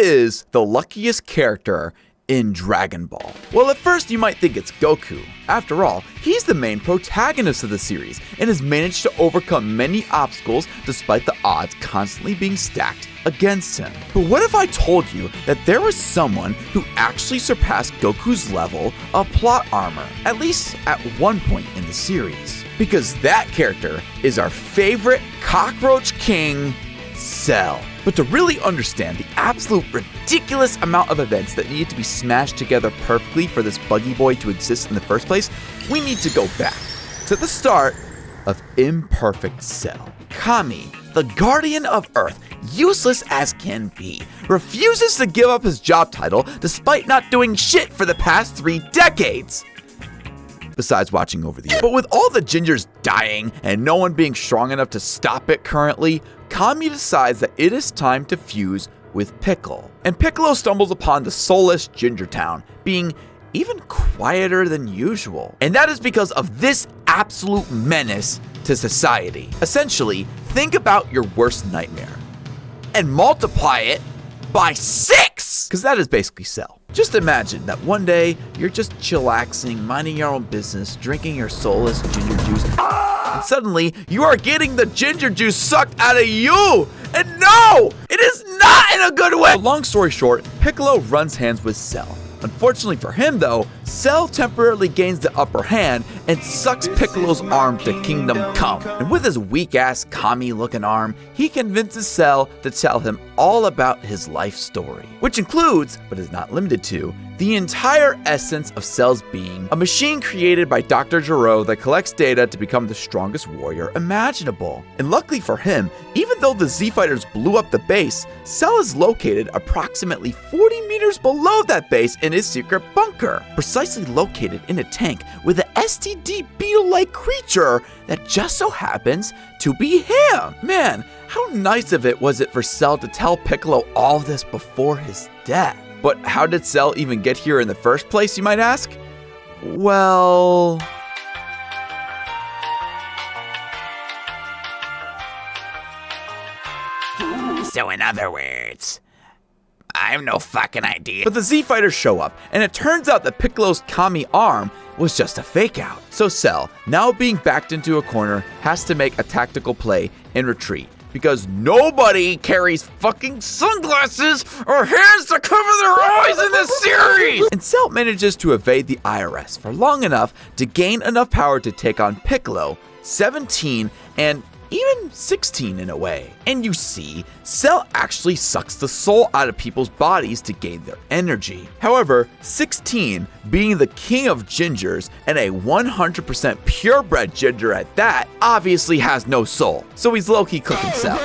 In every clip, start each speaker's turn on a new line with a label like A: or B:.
A: is the luckiest character in Dragon Ball? Well, at first you might think it's Goku. After all, he's the main protagonist of the series and has managed to overcome many obstacles despite the odds constantly being stacked against him. But what if I told you that there was someone who actually surpassed Goku's level of plot armor, at least at one point in the series? Because that character is our favorite cockroach king, Cell. But to really understand the absolute ridiculous amount of events that needed to be smashed together perfectly for this buggy boy to exist in the first place, we need to go back to the start of Imperfect Cell. Kami, the guardian of Earth, useless as can be, refuses to give up his job title despite not doing shit for the past 3 decades. Besides watching over the. But with all the gingers dying and no one being strong enough to stop it currently, Kami decides that it is time to fuse with Piccolo. And Piccolo stumbles upon the soulless Ginger Town, being even quieter than usual. And that is because of this absolute menace to society. Essentially, think about your worst nightmare and multiply it by 6! Because that is basically Cell. Just imagine that one day you're just chillaxing, minding your own business, drinking your soulless ginger juice, and suddenly you are getting the ginger juice sucked out of you! And no! It is not in a good way! Long story short, Piccolo runs hands with Cell. Unfortunately for him though, Cell temporarily gains the upper hand and sucks Piccolo's arm to Kingdom Come. And with his weak-ass Kami-looking arm, he convinces Cell to tell him all about his life story. Which includes, but is not limited to, the entire essence of Cell's being, a machine created by Dr. Gero that collects data to become the strongest warrior imaginable. And luckily for him, even though the Z-Fighters blew up the base, Cell is located approximately 40 meters below that base in his secret bunker, precisely located in a tank with an STD beetle-like creature that just so happens to be him. Man, how nice of it was it for Cell to tell Piccolo all of this before his death. But how did Cell even get here in the first place, you might ask? Well...
B: So in other words, I have no fucking idea.
A: But the Z-Fighters show up, and it turns out that Piccolo's Kami arm was just a fake out. So Cell, now being backed into a corner, has to make a tactical play and retreat. Because nobody carries fucking sunglasses or hands to cover their eyes in this series! And Cell manages to evade the IRS for long enough to gain enough power to take on Piccolo, 17, and even 16 in a way. And you see, Cell actually sucks the soul out of people's bodies to gain their energy. However, 16, being the king of gingers and a 100% purebred ginger at that, obviously has no soul. So he's low-key cooking Cell.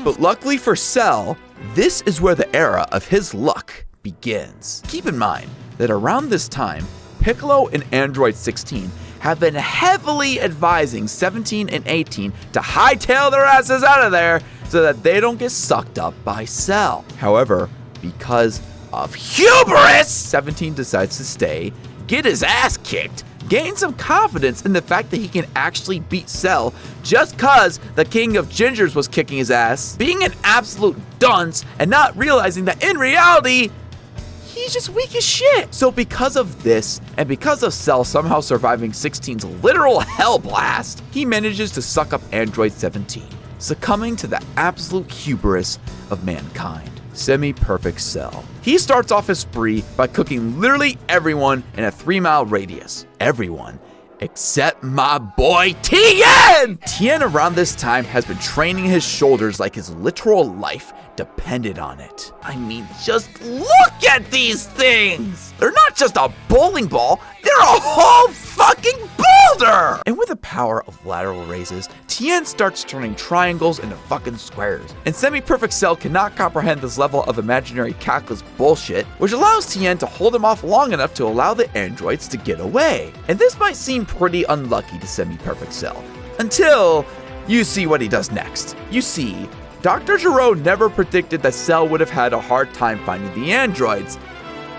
A: But luckily for Cell, this is where the era of his luck begins. Keep in mind that around this time, Piccolo and Android 16 have been heavily advising 17 and 18 to hightail their asses out of there so that they don't get sucked up by Cell. However, because of hubris, 17 decides to stay, get his ass kicked, gain some confidence in the fact that he can actually beat Cell just cause the king of gingers was kicking his ass, being an absolute dunce and not realizing that in reality, he's just weak as shit. So because of this, and because of Cell somehow surviving 16's literal hell blast, he manages to suck up Android 17, succumbing to the absolute hubris of mankind. Semi-perfect Cell. He starts off his spree by cooking literally everyone in a 3-mile radius. Everyone except my boy Tien! Tien around this time has been training his shoulders like his literal life depended on it. I mean, just look at these things! They're not just a bowling ball, they're a whole fucking boulder! And with the power of lateral raises, Tien starts turning triangles into fucking squares. And Semi-Perfect Cell cannot comprehend this level of imaginary calculus bullshit, which allows Tien to hold him off long enough to allow the androids to get away. And this might seem pretty unlucky to Semi-Perfect Cell, until you see what he does next. You see, Dr. Gero never predicted that Cell would have had a hard time finding the androids,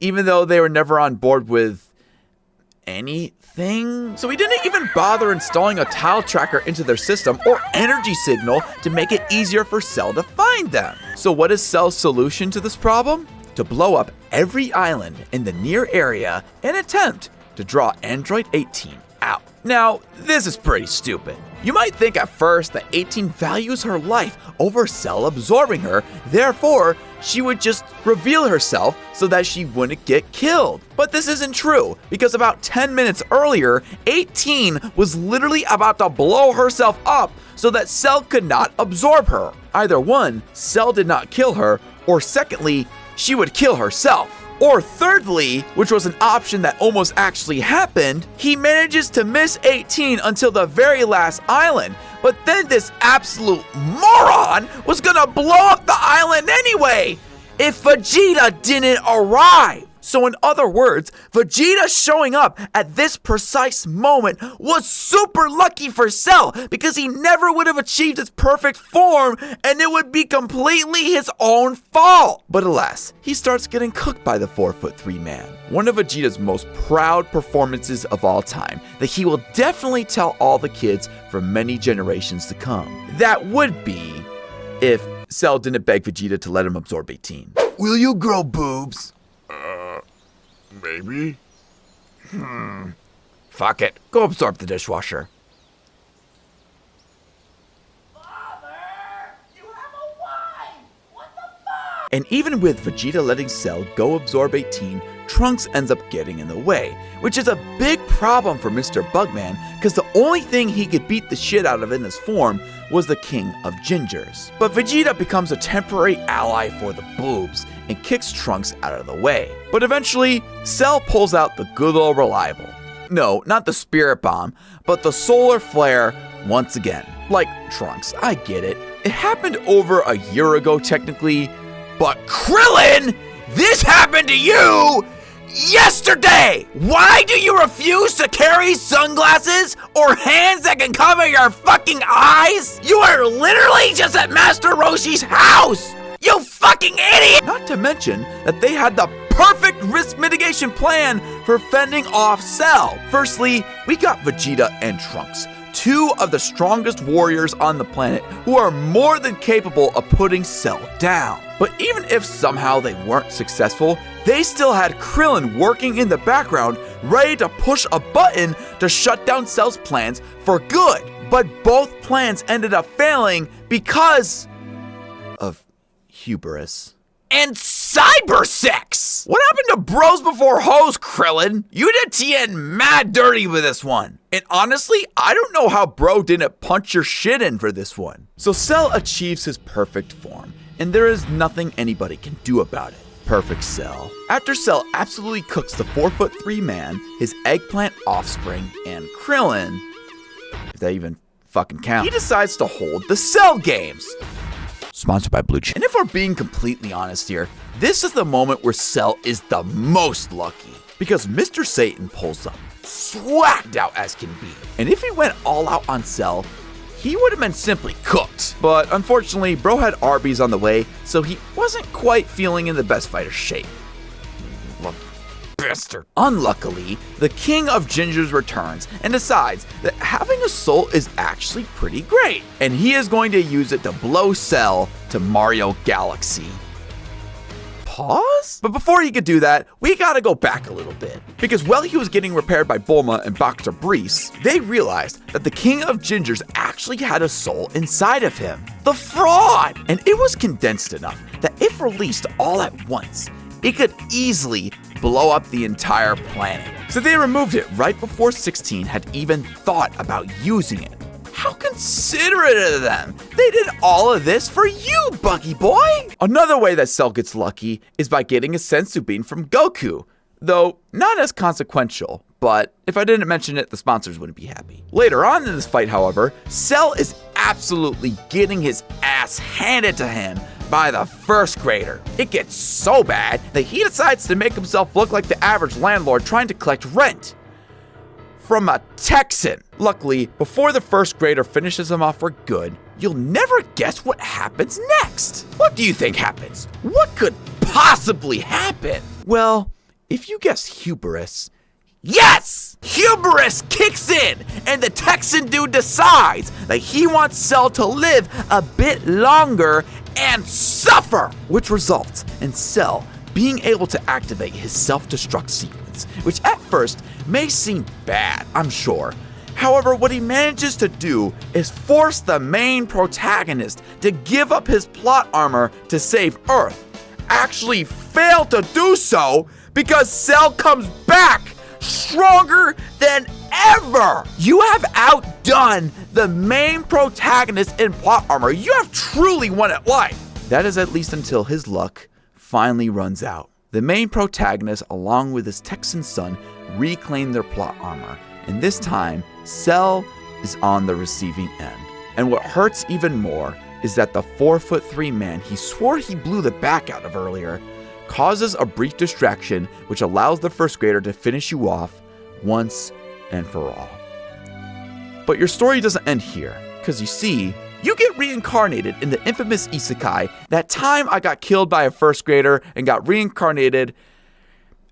A: even though they were never on board with anything. So he didn't even bother installing a tile tracker into their system or energy signal to make it easier for Cell to find them. So what is Cell's solution to this problem? To blow up every island in the near area and attempt to draw Android 18 out. Now, this is pretty stupid. You might think at first that 18 values her life over Cell absorbing her, therefore, she would just reveal herself so that she wouldn't get killed. But this isn't true, because about 10 minutes earlier, 18 was literally about to blow herself up so that Cell could not absorb her. Either one, Cell did not kill her, or secondly, she would kill herself. Or thirdly, which was an option that almost actually happened, he manages to miss 18 until the very last island. But then this absolute moron was gonna blow up the island anyway, if Vegeta didn't arrive. So in other words, Vegeta showing up at this precise moment was super lucky for Cell because he never would have achieved his perfect form and it would be completely his own fault. But alas, he starts getting cooked by the 4'3" man. One of Vegeta's most proud performances of all time that he will definitely tell all the kids for many generations to come. That would be if Cell didn't beg Vegeta to let him absorb 18.
C: Will you grow boobs?
B: Maybe?
A: Fuck it. Go absorb the dishwasher.
D: Father, you have a wife! What the fuck?
A: And even with Vegeta letting Cell go absorb 18, Trunks ends up getting in the way, which is a big problem for Mr. Bugman because the only thing he could beat the shit out of in this form was the King of Gingers. But Vegeta becomes a temporary ally for the boobs and kicks Trunks out of the way. But eventually, Cell pulls out the good old reliable. No, not the Spirit Bomb, but the Solar Flare once again. Like, Trunks, I get it. It happened over a year ago technically, but Krillin, this happened to you yesterday! Why do you refuse to carry sunglasses or hands that can cover your fucking eyes? You are literally just at Master Roshi's house! You fucking idiot! Not to mention that they had the perfect risk mitigation plan for fending off Cell. Firstly, we got Vegeta and Trunks, two of the strongest warriors on the planet who are more than capable of putting Cell down. But even if somehow they weren't successful, they still had Krillin working in the background, ready to push a button to shut down Cell's plans for good. But both plans ended up failing because of hubris. And cyber sex! What happened to bros before hoes, Krillin? You did Tien mad dirty with this one. And honestly, I don't know how bro didn't punch your shit in for this one. So Cell achieves his perfect form, and there is nothing anybody can do about it. Perfect Cell. After Cell absolutely cooks the 4'3" man, his eggplant offspring, and Krillin, if that even fucking counts, he decides to hold the Cell Games. Sponsored by Blue Chew. And if we're being completely honest here, this is the moment where Cell is the most lucky. Because Mr. Satan pulls up, swacked out as can be. And if he went all out on Cell, he would have been simply cooked. But unfortunately, bro had Arby's on the way, so he wasn't quite feeling in the best fighter shape. Bastard. Unluckily, the King of Gingers returns and decides that having a soul is actually pretty great, and he is going to use it to blow Cell to Mario Galaxy. Pause? But before he could do that, we gotta go back a little bit. Because while he was getting repaired by Bulma and Boxer Breeze, they realized that the King of Gingers actually had a soul inside of him. The fraud! And it was condensed enough that if released all at once, it could easily blow up the entire planet. So they removed it right before 16 had even thought about using it. How considerate of them! They did all of this for you, Buggy Boy! Another way that Cell gets lucky is by getting a Senzu Bean from Goku, though not as consequential, but if I didn't mention it, the sponsors wouldn't be happy. Later on in this fight, however, Cell is absolutely getting his ass handed to him by the first grader. It gets so bad that he decides to make himself look like the average landlord trying to collect rent from a Texan. Luckily, before the first grader finishes him off for good, you'll never guess what happens next. What do you think happens? What could possibly happen? Well, if you guess hubris, Yes! Hubris kicks in, and the Texan dude decides that he wants Cell to live a bit longer and suffer, which results in Cell being able to activate his self-destruct sequence, which at first may seem bad, I'm sure. However, what he manages to do is force the main protagonist to give up his plot armor to save Earth. Actually fail to do so because Cell comes back stronger than ever. You have outdone the main protagonist in plot armor. You have truly won at life. That is at least until his luck finally runs out. The main protagonist, along with his Texan son, reclaim their plot armor, and this time, Cell is on the receiving end. And what hurts even more is that the 4'3" man he swore he blew the back out of earlier causes a brief distraction which allows the first grader to finish you off once and for all. But your story doesn't end here, because you see, you get reincarnated in the infamous isekai. That time I got killed by a first grader and got reincarnated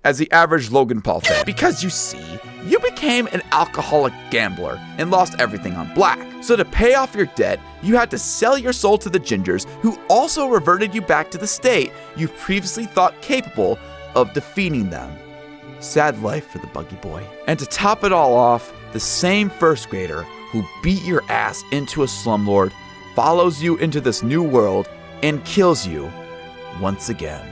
A: as the average Logan Paul fan. Because you see, you became an alcoholic gambler and lost everything on black. So to pay off your debt, you had to sell your soul to the Gingers, who also reverted you back to the state you previously thought capable of defeating them. Sad life for the buggy boy. And to top it all off, the same first grader who beat your ass into a slumlord follows you into this new world and kills you once again.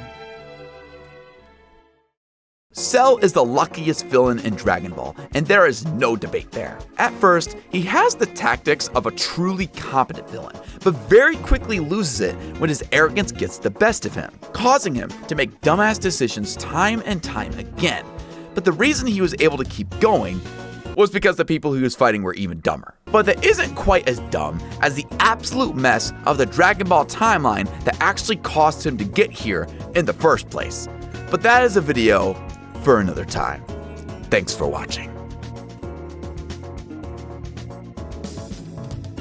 A: Cell is the luckiest villain in Dragon Ball, and there is no debate there. At first, he has the tactics of a truly competent villain, but very quickly loses it when his arrogance gets the best of him, causing him to make dumbass decisions time and time again. But the reason he was able to keep going was because the people he was fighting were even dumber. But that isn't quite as dumb as the absolute mess of the Dragon Ball timeline that actually caused him to get here in the first place. But that is a video for another time. Thanks for watching.